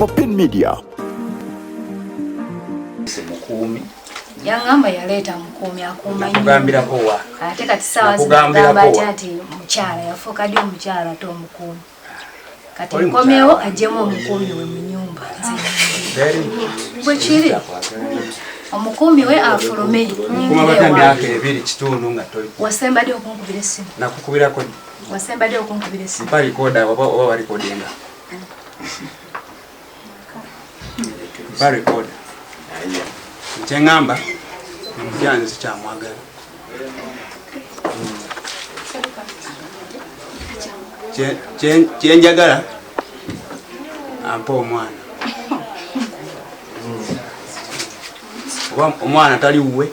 Popin Media. Mukumi yangamba yaleta mukumi akuma kugambira ko wa ate kati sawa zigamba ati mukyala yafuka dio mukyala to mukumi kati komewo ajemo omukumi we mu nyumba bwe kiri omukumi we afulume kuma batambi ake ebiri kitundu nga toli wasemba dio okunkubira esimu nakukubira ko wasemba dio okunkubira esimu bali koda oba bali kodinga bali koda Chengamba mujyanze sikyamwagala kyenjagala ampa omwana oba omwana tali wuwe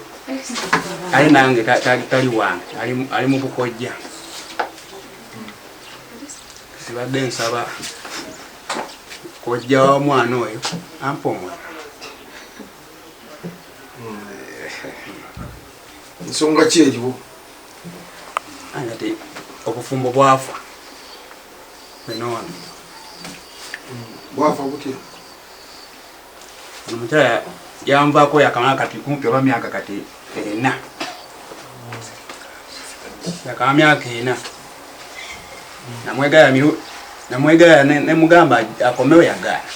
ali nange tali wange ali mu bukojja sibadde nsaba kojja wa mwana oyo ampa omwana nsonga ki eriwo ate obufumbo bwafa bwenoona bwafa butya omukyala yanvaako yakamala kati kumpi oba myaka kati 4 yakama myaka 4 namwegala nemugamba akomewo yagaana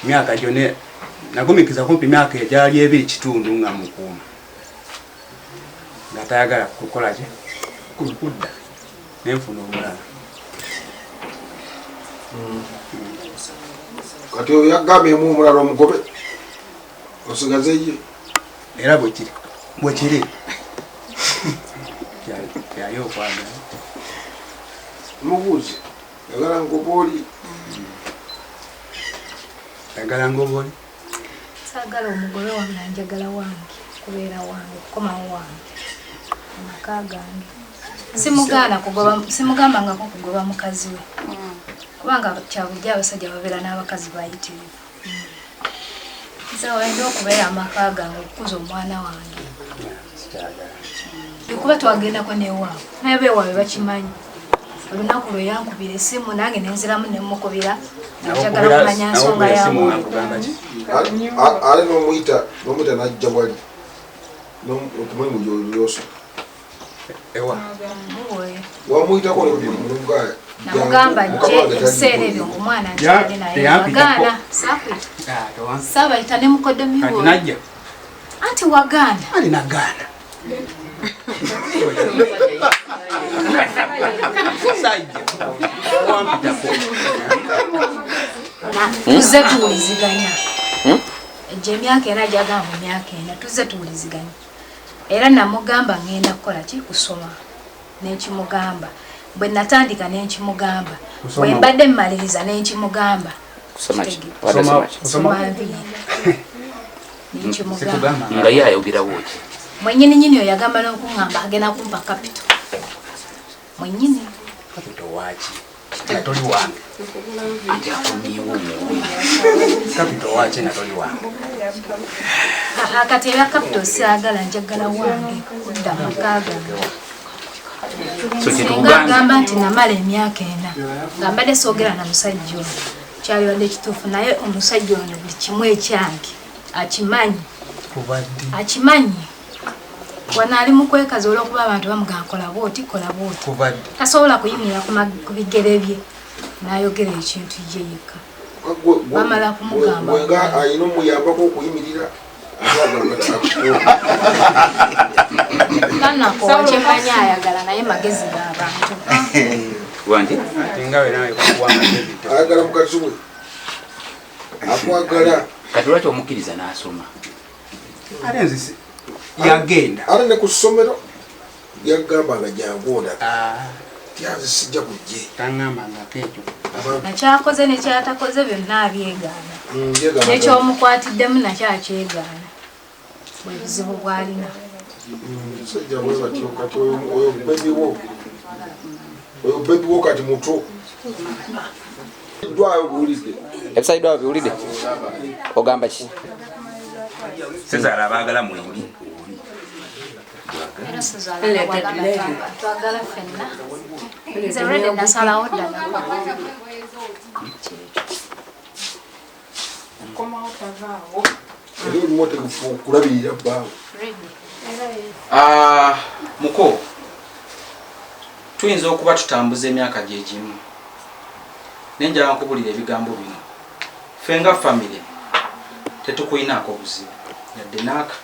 myaka gyone nagumikiza kumpi myaka egyali 2 kitundu nga mukuuma nga tayagala kukola ki kudda nenfuna omulala kati oyo yagambye mu omulala omugobe osigaze ye era bwe kiri yayo okwagala mubuuzi yagala ngobooli yagala ngobooli sagala omugobe wange anjagala wange kubeera wange kukomawo wange amaka gange simugambangako kugoba mukazi we kubanga kyabujja abasajja babeera n'abakazi bayitirivu nze wenda okubeera amaka gange okukuza omwana wange ekuba twagendako newaabwe naye beewaabwe bakimanyi olunaku lwe yankubira esimu nange nenziramu nemukubira nakyagala kumanya nsonga yamu ale nomuyita najja wali okumanya mulyoso ewa wamuyitako mulunga namugamba nje ebiseera ebyo omwana nkyali naye wagaana sakwita saabayita ne mukodomiwo najja anti wagaana alinagaana tuze tuwuliziganya egyo emyaka ena gyagamba mu myaka ena tuze tuwuliziganya era namugamba ngenda kukola ki kusoma nenkimugamba bwe natandika nenkimugamba bwe mbadde mmaliriza nenkimugamba nenkimugamba nga ye ayogerawo ki mwenyini nyini oyo yagamba n'okuŋŋamba agenda kumpa kapito mwenyini kapito waki natoli wange ati akomyewo kapito waki natoli wange akati era kapito siagala njagala wange kudda maka gange singa agamba nti namala emyaka 4 nga mbadde soogera na musajja ono kyalibadde kituufu naye omusajja ono buli kimu ekyange akimanyi wana ali mu kwekaza olw'okuba abantu bamugamba kola booti tasobola kuyimirira ku bigere bye n'ayogera ekintu ye yekka bamala kumugamba wenga ayina omuyambako okuyimirira kanakowa kyemanyi ayagala naye magezi g'abantu wanti ayagala mukazi we akwagala kati lwaki omukkiriza n'asoma ate nzi yagenda ate ne ku ssomero yagamba nga jangonda tyanze sijja kujje taŋŋambangako ekyo nakyakoze nekyatakoze byonna abyegaana nekyomukwatiddemu nakyakyegaana bwe buzibu bwalina musajja bwe batyo kati oyo bebiwo kati muto dwayo buwulidde ebisalidwawo biwulidde ogamba ki Sezaala baagala mwembi era Sezaala twagala ffenna nze already nasalawo ddala atavaawo. Era olumu otegefu okulabirira bbaawe. Muko, tuyinza okuba tutambuza emyaka gye gimu. Naye njala nkubulira ebigambo bino. Ffe nga famire tetukuyinaako buzibu yadde naaka.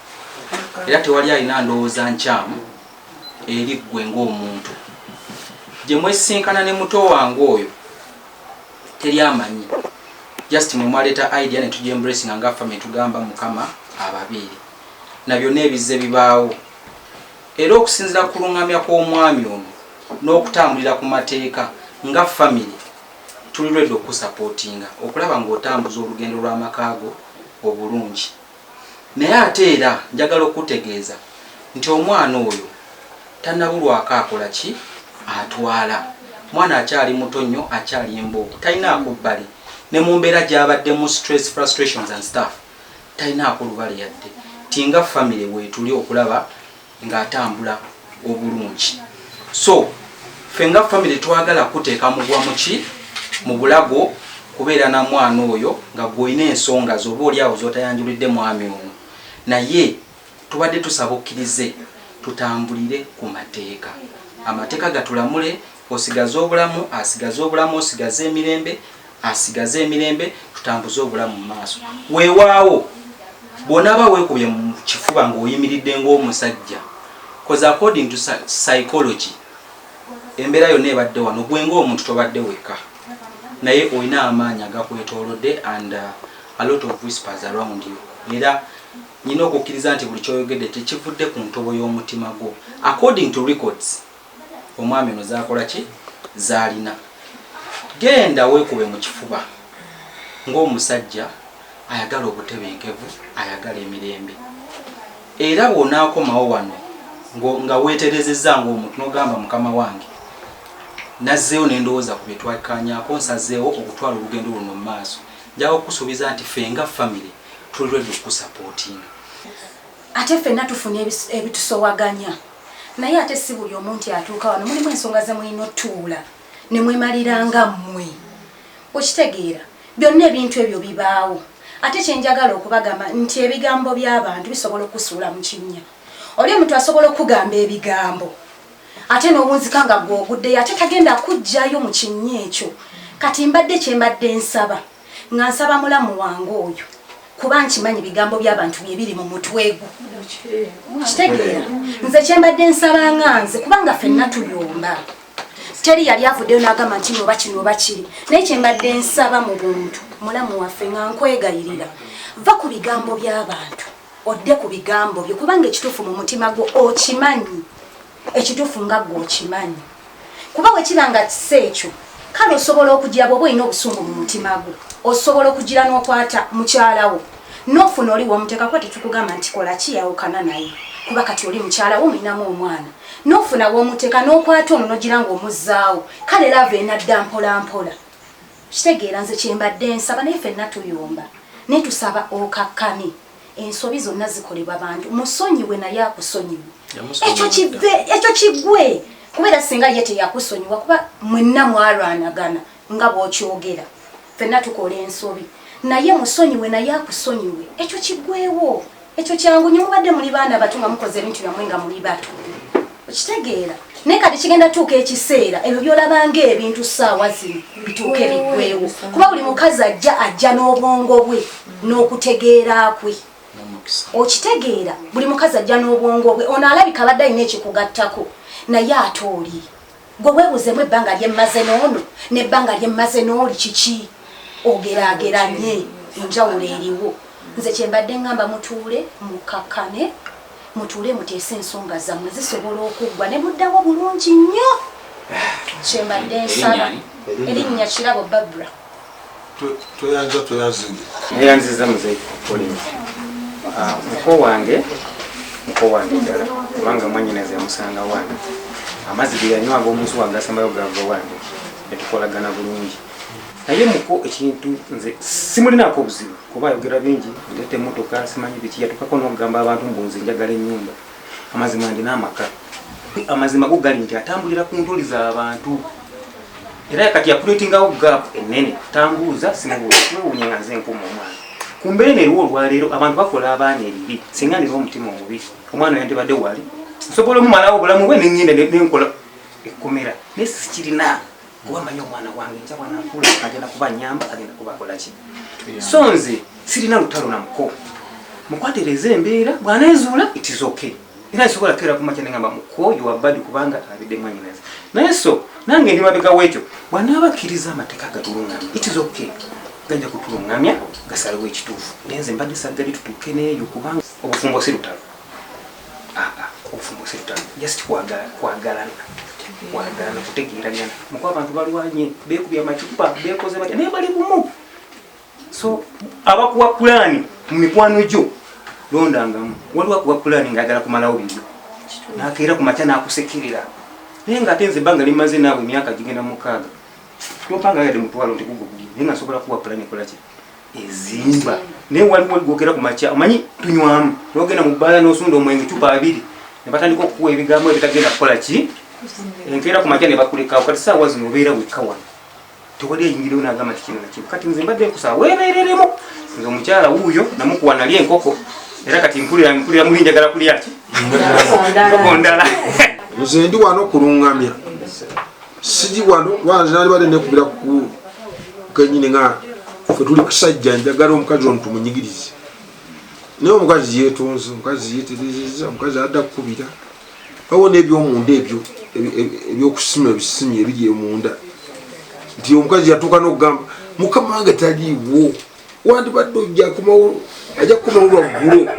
Era tewali alina ndowooza nkyamu eri ggwe ng'omuntu. Gye mwesinkana ne muto wange oyo teri amanyi. Just mwe mwaleeta idea ne tugyembracinga nga famire tugamba Mukama ababeere. Na byonna ebizze bibaawo. Era okusinzira ku luŋŋamya kw'omwami ono n'okutambulira ku mateeka nga famire tuli lwedde okusapootinga okulaba ng'otambuza olugendo lw'amakaago obulungi. Naye ate era njagala okutegeeza nti omwana oyo tannabulwako akola ki atwala. Mwana akyali muto nnyo, akyali emboogo, talinaako bbali. Ne mu mbeera gy'abaddemu stress, frustrations and stuff, talinaako lubale yadde. Tinga famire weetuli okulaba ng'atambula obulungi. So ffe nga famire twagala kuteeka mugwa muki mu bulago kubeera na mwana oyo nga gw'olina ensonga z'oba oli awo z'otayanjulidde mwami ono. Naye tubadde tusaba okkirize tutambulire ku mateeka. Amateeka gatulamule, osigaze obulamu, asigaze obulamu, osigaze emirembe, asigaze emirembe, tutambuze obulamu mu maaso. Weewaawo bw'onaaba weekubye mu kifuba ng'oyimiridde ng'omusajja, cause according to psychology embeera yonna ebadde wano gwe ng'omuntu tobadde weka, naye olina amaanyi agakwetoolodde and a lot of whispers around you. Era nina okukkiriza nti buli kyoyogedde tekivudde ku ntobo y'omutima gwo. According to records omwami ono zaakola ki zaalina. Genda weekube mu kifuba ng'omusajja ayagala obutebenkevu, ayagala emirembe. Era bw'onaakomawo wano nga weeterezezza ng'omuntu n'ogamba Mukama wange nazzeewo n'endowooza ku bye twakkaanyaako, nsazeewo okutwala olugendo luno mu maaso. Njaga okusuubiza nti ffe nga famire tuli lwedde okusapootinga. Ate ffenna tufuna ebitusowaganya. Naye ate si buli omuntu atuuka wano mulimu ensonga ze mulina otuula ne mwemaliranga mmwe. Okitegeera byonna ebintu ebyo bibaawo. Ate kyenjagala okubagamba nti ebigambo by'abantu bisobola okusuula mu kinnya. Oli omuntu asobola okugamba ebigambo ate n'obunzika nga gw'oguddeyo ate tagenda kuggyayo mu kinnya ekyo. Kati mbadde kyembadde nsaba nga nsaba mulamu wange oyo kuba nkimanyi bigambo by'abantu bye biri mu mutwe gwo. Kitegeera nze kyembadde nsaba nga nze kubanga ffenna tuyomba. Teri yali avuddeyo n'agamba nti oba kino oba kiri. Naye kyembadde nsaba mu buntu mulamu waffe nga nkwegayirira va ku bigambo by'abantu odde ku bigambo byo kubanga ekituufu mu mutima gwo okimanyi. Ekituufu nga gwe okimanyi. Kuba bwe kiba nga kise ekyo kale osobola okugira bw'oba olina obusungu mu mutima gwo osobola okugira n'okwata mukyalawo n'ofuna oli w'omuteekako tetukugamba nti kola kiyawukana naye kuba kati oli mukyalawo mulinamu omwana n'ofuna w'omuteeka n'okwata ono n'ogira ng'omuzzaawo kale lava enadda mpola mpola. Kitegeera nze kyembadde nsaba naye ffenna tuyomba naye tusaba okakkane ensobi zonna zikolebwa abantu musonyiwe naye akusonyiwe. Ekyo kiggwe kubeera singa ye teyakusonyiwa kuba mwenna mwalwanagana nga bw'okyogera ffenna tukola ensobi naye musonyiwe naye akusonyiwe. Ekyo kiggwewo ekyo kyangu nnyo mubadde muli baana bato nga mukoze ebintu byammwe nga muli bato. Okitegeera naye kati kigenda tuuka ekiseera ebyo byolabanga ebintu ssaawa zino bituuke biggwewo kuba buli mukazi ajja n'obwongo bwe n'okutegeera kwe. Okitegeera buli mukazi ajja n'obwongo bwe ono alabika abadde alina ekikugattako naye ate oli gwe weebuzeemu ebbanga lyemmaze n'ono n'ebbanga lyemmaze n'oli kiki ogeraageranye enjawulo eriwo. Nze kyembadde ngamba mutuule mukakkane mutuule muteese ensonga zammwe zisobola okuggwa ne muddawo bulungi nnyo. Kyembadde nsaba erinnya Kirabo Barbara. Neyanziza muzeeyi Collins. Muko wange ddala kubanga mwanyinaze yamusanga wange amazzi ge yanywa ag'omunsi wange asembayo gava wange netukolagana bulungi. Naye muko ekintu nze simulinaako obuzibu kuba ayogera bingi ndete emmotoka simanyi biki yatukako n'okugamba abantu mbu nze njagala ennyumba. Amazima ndina amaka amazima go gali nti atambulira ku ntoli z'abantu era kati yakuleetingawo gaapu ennene tambuuza simubuuza nze nkuma omwana kumbe ne olwaleero abantu bakola abaana ebibi singa ndina omutima omubi omwana yandibadde wali nsobola omumalawo obulamu bwe nengenda nenkola ekkomera naye sikirina kuba manyi omwana wange nja bwanakula agenda kuba nyamba agenda kubakola ki so nze sirina lutalo namuko mukwatereza embeera bw'aneezuula it is okay era nsobola kera kumakya nengamba muko yuwabadi kubanga abidde mwanyinaza naye so nange ndi mabega w'ekyo bw'anaabakkiriza amateeka agatulungamya it is okay ganja kutulungamya gasalewo ekituufu naye nze mbadde sagali tutuuke neeyo kubanga obufumbo si lutalo obufumbo si lutalo just kwagalana kutegeeragana mukuba abantu balwanye beekubya amacupa beekoze batya naye bali bumu so abakuwa pulaani mu mikwano gyo londangamu waliwo akuwa pulaani ng'agala kumalawo bibyo nakeera ku makya n'akusekerera naye ng'ate nze ebbanga limaze naawe emyaka gigenda 6 topanga yadde mutwalo nti guguguye naye nga nsobola kuwa pulaani ekola ki ezimba naye waliwo gwogera ku makya omanyi tunywamu n'ogenda mu bbaala n'osunda omwenge cupa 2 ne batandika okukuwa ebigambo ebitagenda kukola ki enkeera ku makya ne bakulekawo kati saawa zino obeera wekka wano tewali ayingirewo n'agamba ti kino nakimu kati nze mbadde nkusaba weebeereremu nze omukyala wuuyo namukuwa nali enkoko era kati mpulira muli njagala kulya ki nkoko ndala nze ndi wano kulungamya siji wano wanze nali badde nekubira ku kenyini nga fe tuli basajja njagala omukazi ono tumunyigirize naye omukazi yeetonze omukazi yeeterezeza omukazi adda kukubira bawo n'ebyomunda ebyo ebyokusima ebisimye ebiri emunda nti omukazi yatuuka n'okugamba mukama wange taliiwo wandibadde ojja ajja kukomawo lwaggulo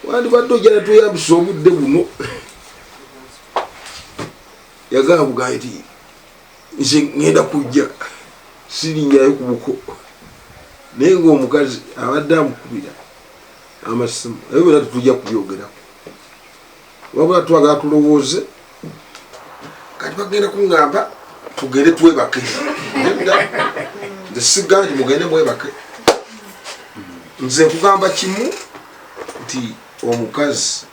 wandibadde ojja natweyambisa obudde buno yagamba bugaye nti nze ŋŋenda kujja sirinyayo ku buko naye ng'omukazi abadde amukubira amasimu ebyo byonna tetujja kubyogerako wabula twagala tulowooze kati bagenda kuŋŋamba tugende twebake nze siga nti mugende mwebake nze nkugamba kimu nti omukazi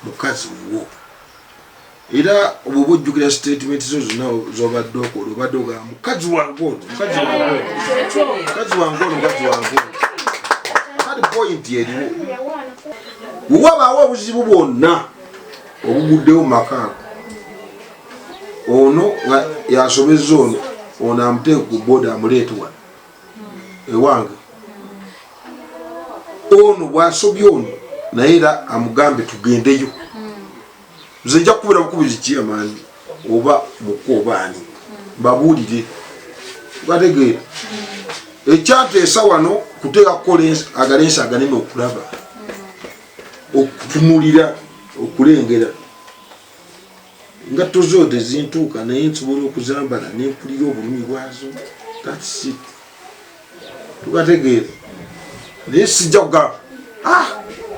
mukazi wo era obwoba ojjukira statement zo zonna zobadde okola obadde ogamba mukazi wange ono mukazi wange ono kati point eriwo wewabaawo obuzibu bwonna obuguddewo mu maka ago ono nga yasobezza ono amuteeka ku boda amuleete wano ewange ono bwasobye ono naye era amugambe tugendeyo nze nja kukubira bukubizi ki amaanyi oba muko obaani mbabuulire bategeera ekyateesa wano kuteeka kukola agalensi aganene okulaba okutunulira okulengera ngatto zo tezintuuka naye nsobola okuzambala nempulira obulumi bwazo tatsit tubategeera naye sijja kugamba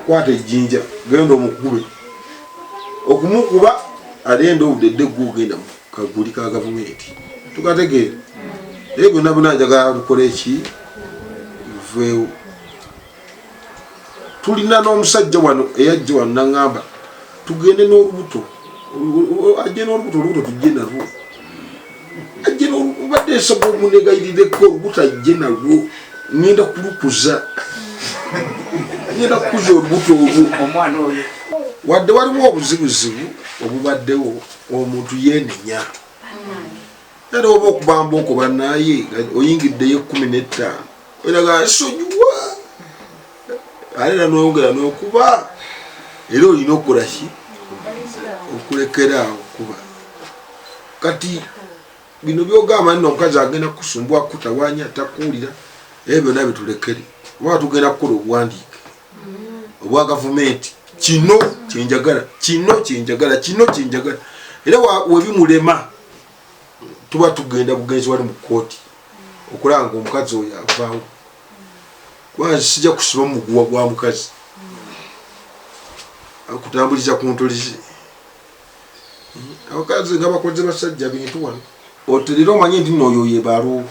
kwata ejjinja genda omukube okumukuba alenda obudde gwogenda mu kaguli ka gavumenti tukategeera naye byonna byonna njagala tukola eki biveewo tulina n'omusajja wano eyajja wano naŋŋamba tugende n'olubuto ajje n'olubuto olubuto tujje nalwo ajje obadde ensaba omunegayirireko olubuto ajje nalwo ngenda kulukuza olubuto olwo omwana oyo wadde waliwo obuzibuzibu obubaddewo omuntu yeenenya era oba okubamba okuba naye oyingiddeyo 15 eraga nsonyiwa alera noyongera n'okuba era olina okukola ki okulekera okuba kati bino byogamba nino omukazi agenda kusumbwa kutawanya takuwulira ebyo byonna bitulekere oba tugenda kukola obuwandiike obwa gavumenti kino kyenjagala era webimulema tuba tugenda bugenzi wali mu kooti okulanga omukazi oyo avaawo kubanga sijja kusiba muguwa gwa mukazi akutambuliza ku ntolize abakazi nga bakoze basajja bintu wano oterera omanye nti nooyo yebaloowo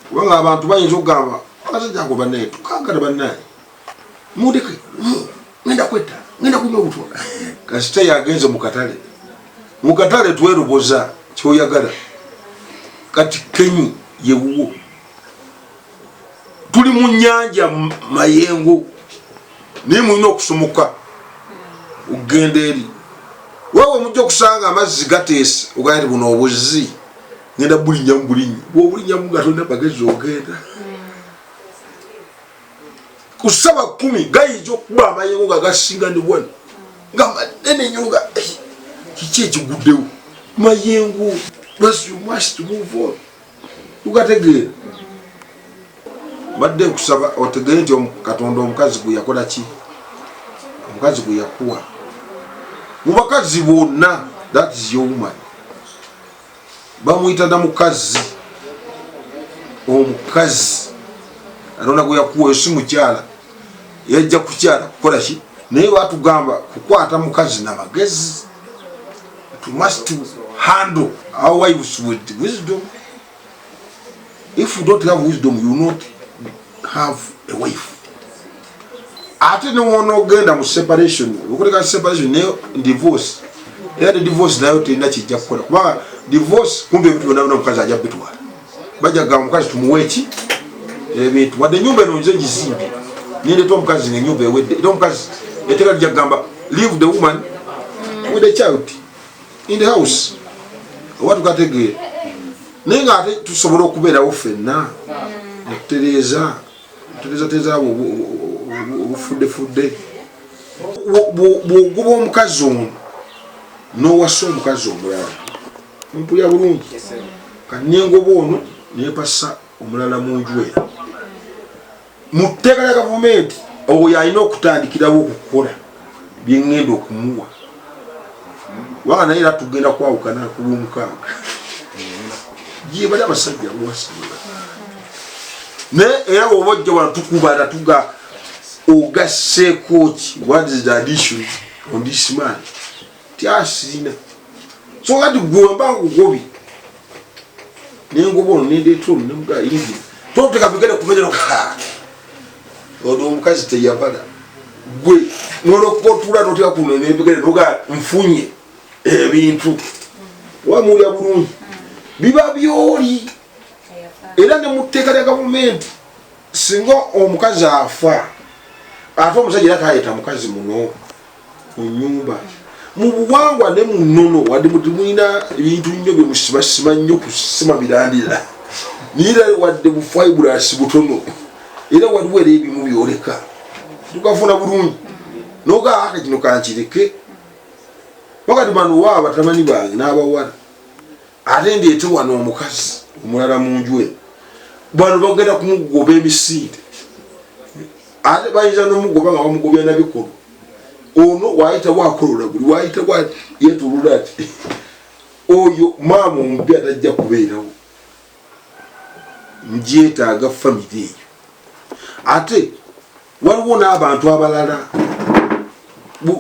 kubanga abantu bayinza okugamba abasajja ngo bannaye tukagala bannaye mundeke ngenda kwetta ngenda kunywa obutwa kasita yagenze mu katale tweroboza kyoyagala kati kenyi yewuwo tuli mu nnyanja mayengo naye mulina okusomoka okugenda eri wewe mujja okusanga amazzi gateesa ogamba nti buno obuzzi ngenda bulinnya mu bulinyi bwobulinnyamu nga tolina bagezi ogenda ku 10 gayinza okuba amayengo nga gasinga ne bwana nga manene nnyo nga kiki ekiguddewo mayengo basi you must move on tugategeera badde nkusaba otegeere nti Katonda omukazi gwe yakola ki omukazi gwe yakuwa mu bakazi bonna that is your woman bamuyita na mukazi omukazi Katonda gwe yakuwa si mukyala yajja kukyala kukola ki naye batugamba kukwata mukazi n'amagezi. You must handle our wives with wisdom. If you don't have wisdom, you will not have a wife. Ate no one ogenda mu separation. Ukuleka separation nayo divorce. The divorce nayo tenda kijja kukola. Kuba divorce kumbe bitu bonna mukazi ajja bitwa. Bajja ga mukazi tumuwechi ebintu wadde nyumba eno nze ngizimbi ninde to mukazi ne nyumba ewedde to mukazi eteka ajja gamba leave the woman with the child in the house. What tukategeera naye nga ate tusobola okubeerawo ffenna okutereeza teza obufudde bw'ogoba omukazi ono n'owasa omukazi omulala mpulya bulungi kanyengoba ono neepasa omulala mu nju eyo mu tteeka lya gavumenti oyo alina okutandikirawo okukola byeŋŋenda okumuwa wanga naye era tugenda kwawukana ku lw'omukaaga gyebali abasajja bwasibula naye era bw'oba ojja wano tukubana tuga ogasseeko ki what is the addition on this man tyasiina so kati gwemba ngugobi nengoba ono nendeeta ono nemuga ingi toteka bigenda kumenyera odo omukazi teyabala gwe nolokotula noteka kuno nebigenda noga nfunye ebintu wamulya bulungi biba byoli era ne muteeka lya gavumenti singa omukazi afa ate omusajja era tayeta mukazi muno mu nyumba mu buwangwa ne mu nnono wadde muti mulina ebintu nnyo bye musibasima nnyo kusima birandira niira wadde bufaibulasi butono era waliwo era ebimu byoleka tukafuna bulungi nogaaka kino kankireke wakati bano wa abatamani bange n'abawala ate ndeete wano omukazi omulala mu nju eno bano bagenda kumugoba emisinde ate bayinza n'omugoba nga bamugobya nabikolo ono wayita wakolola buli wayita yetulula ati oyo maama omubi atajja kubeerawo ngyetaaga famire eyo ate waliwo n'abantu abalala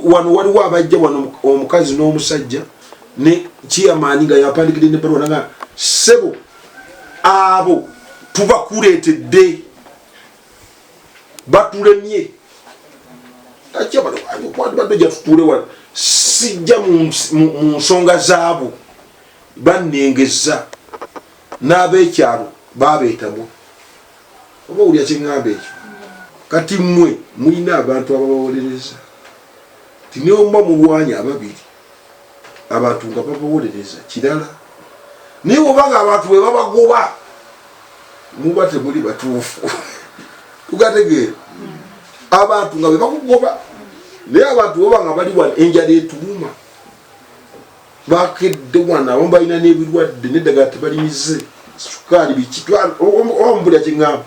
wano waliwo abajja wano omukazi n'omusajja ne chairman nga yapandikire ne balwana nga sebo abo tubakuleetedde batulemye achaba kwandi badde tutule wano sijja mu nsonga zaabo bannengeza n'abeekyalo babeetamu oba owulya kyeŋŋamba ekyo kati mmwe mulina abantu ababawolereza tineomba mulwanya ababiri abantu nga babawolereza kirala naye obanga abantu bwe babagoba muba temuli batuufu tugategeera abantu nga bwe bakugoba naye abantu obanga bali wano enjala etuluma bakedde wano abamu balina n'ebirwadde neddagala tebalimize sukaali bikitwambulya kiŋŋamba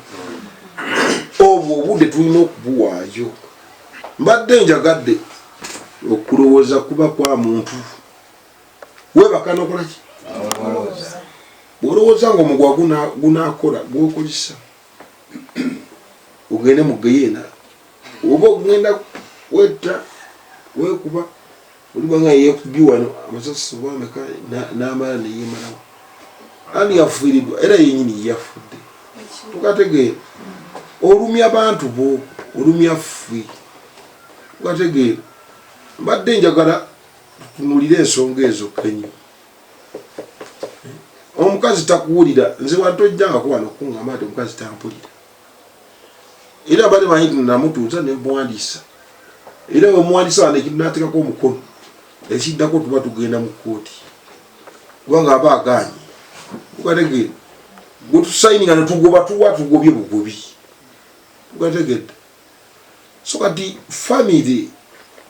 obwo obudde tulina okubuwaayo mbadde njagadde okulowooza kuba kwa muntu webaka nokolaki bwolowooza nga omugwa gunakola gwokolesa ogende mu geyeena oba ogenda wetta wekuba olibanga yekubi wano amasasi bameka n'amala neyemalawo ani yafiiridwa era yenyini yafudde tukategeera olumya abantu bo olumya ffe tukategeera mbadde njagala tutunulire ensonga ezo kenyo omukazi takuwulira nze watojjangako wano okuŋŋamba ati omukazi tampulira era bali manyi namutuuza ne muwandiisa era we muwandiisa wane kinaatekako omukono ekiddako tuba tugenda mu kkooti kubanga aba agaanye tugategeera gwe tusayininga ne tugoba tuwa tugobye bugobi tugategedde so kati famire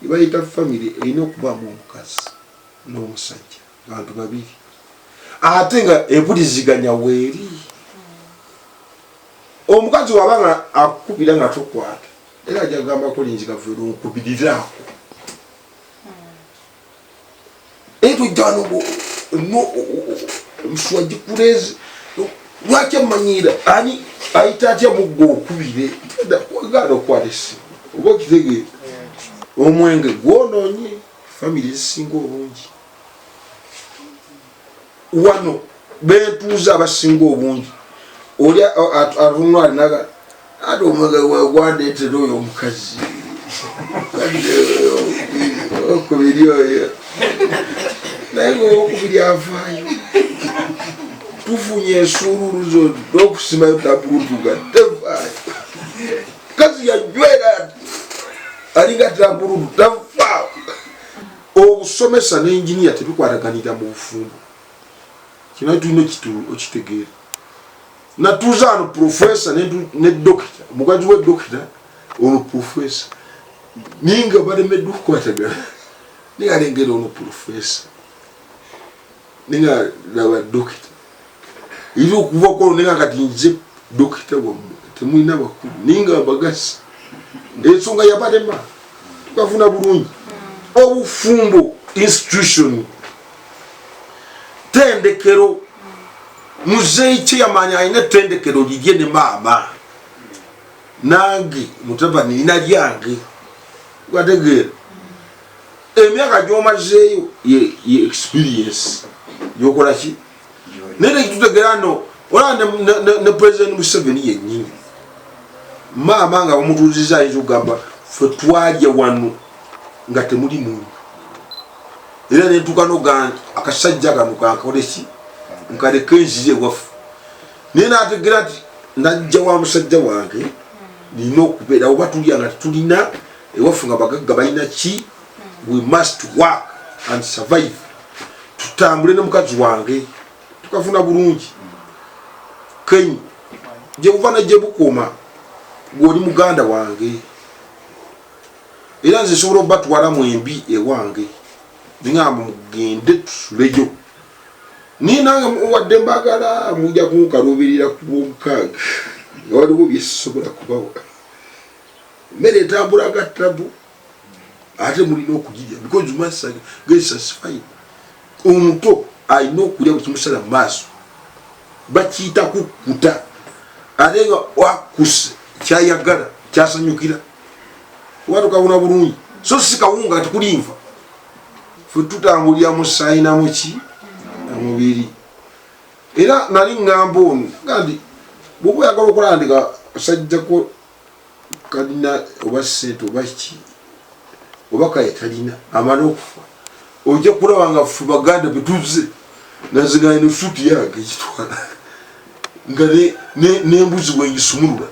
ibayita famire erina okubaamu omukazi n'omusajja abantu babiri ate nga empuliziganya weeri omukazi wabanga akubira nga tokwata era ajagambako linzigavero nkubiriraako etujjano omuswa gikuleze lwaki amanyira ani ayita atya muggo okubire kwagala okukwata essimu oba okitegeera omwenge gwonoonye famire ezisinga obungi wano betuuza abasinga obungi oli atunwa alinaga ate omwenge gwandetera oyo omukazi okubiri oyo naye ngaokubiri avaayo tufunye ensuuluruzo n'okusimayo taburutuga tevaayo kazi yajwera alinga taburutu tavaayo obusomesa n'enjiniya tebikwataganira mu bufumbo kino tulina okitegeera natuuza ano profesa ne dokita omukazi we dokita ono profesa ninga balemeddwa okukwatagana ningalengera ono profesa ninga laba dokita iri okuvako ninga kati nze dokita wammwe temulina bakulu ninga bagasi ensonga yabalema tukafuna bulungi obufumbo institution tendekero muzeyi kyeyamanya alina ettendekero lirye ne maama nange mutabani nina lyange wategeera emyaka gyomazeeyo ye experience yokola ki naye nekitutegeera no olaba ne president Museveni yennyini maama nga bamutuuziza ayinza okugamba fe twalya wano nga temuli muntu era nentuuka nogaa akasajja kano kankole ki nkaleka enziri ewaffe naye nategeera nti najja wa musajja wange nina okubeera oba tulya nga tetulina ewaffe nga bagagga balina ki we must work and survive tutambule ne mukazi wange tukafuna bulungi kenyi gye buva najje bukoma gwoli muganda wange era nze nsobola obatwala mwembi ewange ningamba mugende tusuleyo ni nange wadde mbagala mujja kunkaluubirira ku lwomukaaga nga waliwo byesobola kubawa mmere etambula gattabu ate mulina okugirya because must get satisfied omuto alina okulya kukimusala mu maaso bakiyita kukkuta ate nga wakuse kyayagala kyasanyukira oba tukabona bulungi so si kawunga tikulinva fe tutambulira musaayi namuki namubiri era nali ngamba ono gandi bwoba oyagala okulandika asajjako kalina oba sente oba ki oba kaye talina amala okufa ojja kulaba nga ffe baganda betuze naziganye ne suuti yange ekitwala nga nembuzi bwengisumulula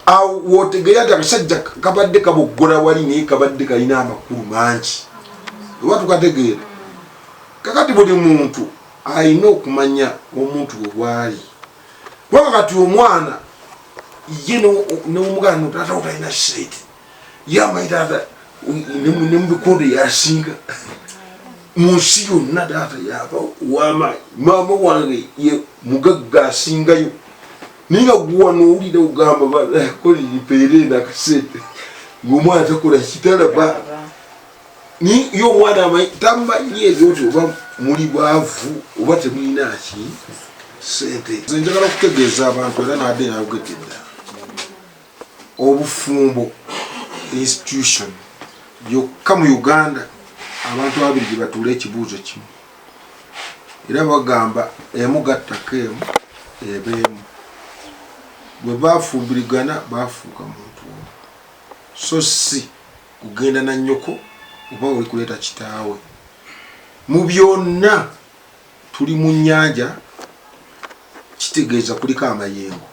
awo wotegeera nti akasajja kabadde kaboggola wali naye kabadde kalina amakulu mangi oba tukategeera kakati buli muntu alina okumanya omuntu we bwali kubanga kati omwana ye n'omugana taata otalina sente yamanyi taata ne mubikonde yasinga mu nsi yonna taata yaba wamaanyi maama wange ye mugagga asingayo ninga guwa n'owulira ogamba bakoliripeerenda akasente ng'omwana takola kitalaba ni yo omwana amanyi tamanyi ebyo ti oba muli bwavu oba temulina ki sente nze njagala okutegeeza abantu era nadde nabugedde obufumbo institution byokka mu Uganda abantu ababiri gye batuula ekibuuzo kimu era bagamba emugattako emu ebeemu bwe bafumbirigana bafuuka muntu omu so si kugenda na nnyoko oba oli kuleeta kitaawe mu byonna tuli mu nnyanja kitegeeza kuliko amayengo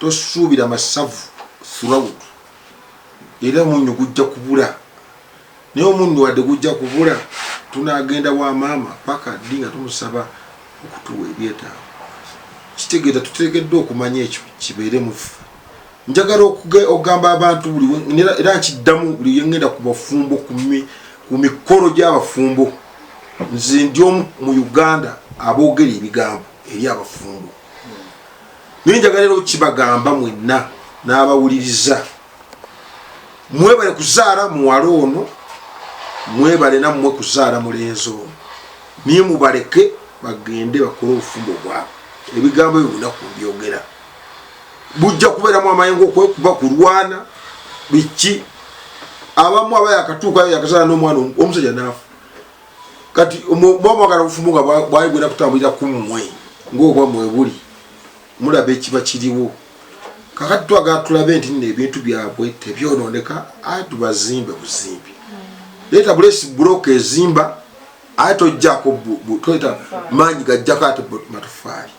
tosuubira masavu throughout era munyo gujja kubula naye omundu wadde gujja kubula tunagenda wa maama paka dinga tumusaba okutuwa ebyetaago kitegeeza tuteekeddwa okumanya ekyo kibeere mufu njagala okugamba abantu buli era nkiddamu buli yengenda ku bafumbo ku mikolo gy'abafumbo nze ndi omu mu Uganda aboogera ebigambo eri abafumbo naye njagala era okibagamba mwenna n'abawuliriza mwebale kuzaala muwala ono mwebale nammwe kuzaala mulenzi ono niye mubaleke bagende bakole obufumbo bwabwe ebigambo ebyo bunaku mbyogera bujja kubeeramu amayengo okwekuba kulwana biki abamu aba yakatuuka yakazaala n'omwana omusajja naafa kati bwamwagala obufumbo nga bwayigwera kutambulira ku mmwe ng'obwammwe buli mulaba ekiba kiriwo kakati twagala tulabe nti nno ebintu byabwe tebyonooneka aye tubazimbe buzimbi leeta bulesi buloka ezimba aye tojjako toleeta maanyi gajjako ate matofaali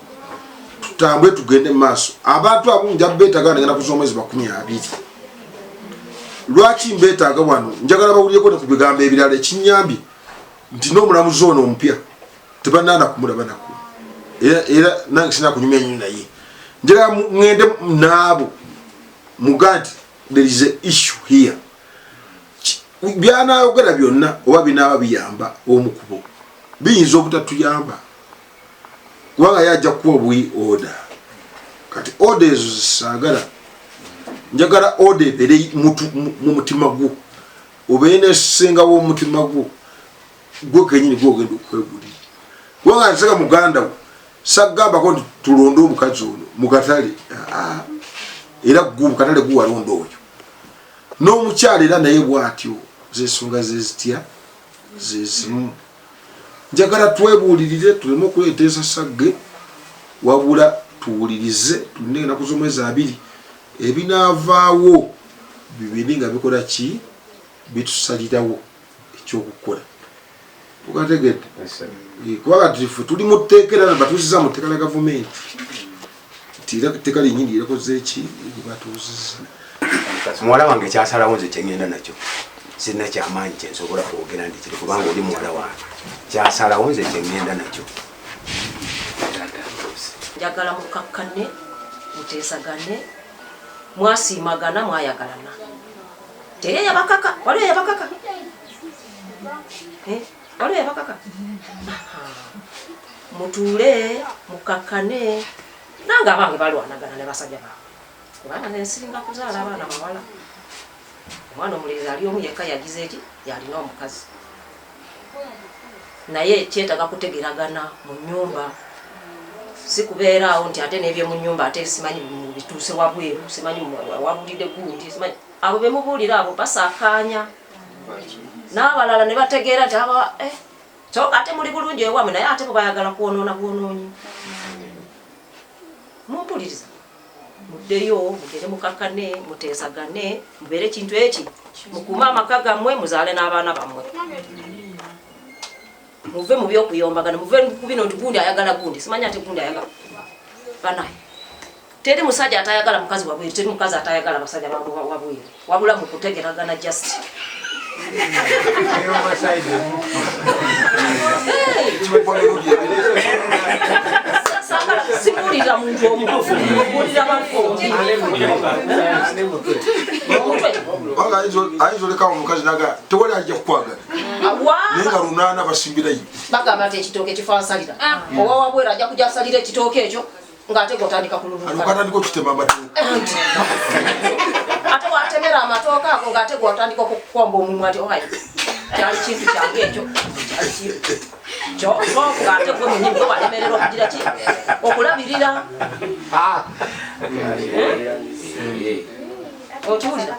tutambule tugende mu maaso abantu abo nja beetaaga nagenda kuza omwezi 20 lwaki mbeetaaga wano njagala bawulireko ne ku bigambo ebirala ekinyambye nti n'omulamuzi ono omupya tebanaana kumulaba naku era nange sina kunyumya nnyo naye njagala ŋŋende naabo muga nti there is a issue here byanaayogera byonna oba binaaba biyamba omukubo biyinza obutatuyamba kubanga yajja kuwa bwi order kati order ezo zisaagala njagala order ebeere mu mutima gwo obeere nesenga w'omutima gwo gwe kenyini gwogenda okwegulira kubanga nseka muganda wo sagambako nti tulonde omukazi ono mukatale era mukatale guwalonda oyo n'omukyala era naye bwatyo zensonga zezitya zezimu njagala twebuulirire tuleme okuleeteesa sagge wabula tuwulirize tulinde enaku z'omwezi 2 ebinaavaawo bibiri nga bikola ki bitusalirawo ekyokukola tukategedde kubanga tife tuli mu tteeka era batuuziza mu tteeka lya gavumenti nti era tteeka linyini lirakoze eki batuuziza muwala wange kyasalawo nze kyengenda nakyo sirina kyamaanyi kyensobola kwogera nti kiri kubanga oli muwala wange kyasalawo nze kyengenda nakyo njagala mukakkane muteesagane mwasiimagana mwayagalana tere yabakaka waliwo yabakaka waliwo yabakaka mutuule mukakkane nange abange balwanagana ne basajja baabwe kubanga nensinga kuzaala abaana bawala omwana omulezi ali omu yekka yagize eki yalina omukazi naye kyetaaga kutegeragana mu nnyumba si kubeeraawo nti ate n'ebyo mu nnyumba ate simanyi bituuse wabweru simanyi wabulidde gundi simanyi abo bemubuulira abo basaakaanya n'abalala ne bategeera nti so ate muli bulungi ewammwe naye ate bwebayagala kwonoona bwonoonyi mumpuliriza muddeyo mugere mukakkane muteesagane mubeere ekintu eki mukuume amaka gammwe muzaale n'abaana bammwe muve mu byokuyombagana muve ku bino nti gundi ayagala gundi simanyi ate gundi ayagala banaye teri musajja atayagala mukazi wabweru teri mukazi atayagala basajja wabweru wabula mu kutegeragana just sipulira muntu omufu pulira bafumbi ayinza omukazi naga tewali ajja kukwagala naye nga lunaana basimbirayo bagamba nti ekitooke kifo asalira owa wabweru ajja kujja asalira ekitooke ekyo ng'ate gotandika kululukatandika okitema amatooke ate watemera amatooke ako ng'ate gwatandika okukwamba omumwa ati ohayi kyali kintu kyange ekyo kyali kintu kyo ng'ate gwe munyini gwe walemerera okugira ki okulabirira otuwulira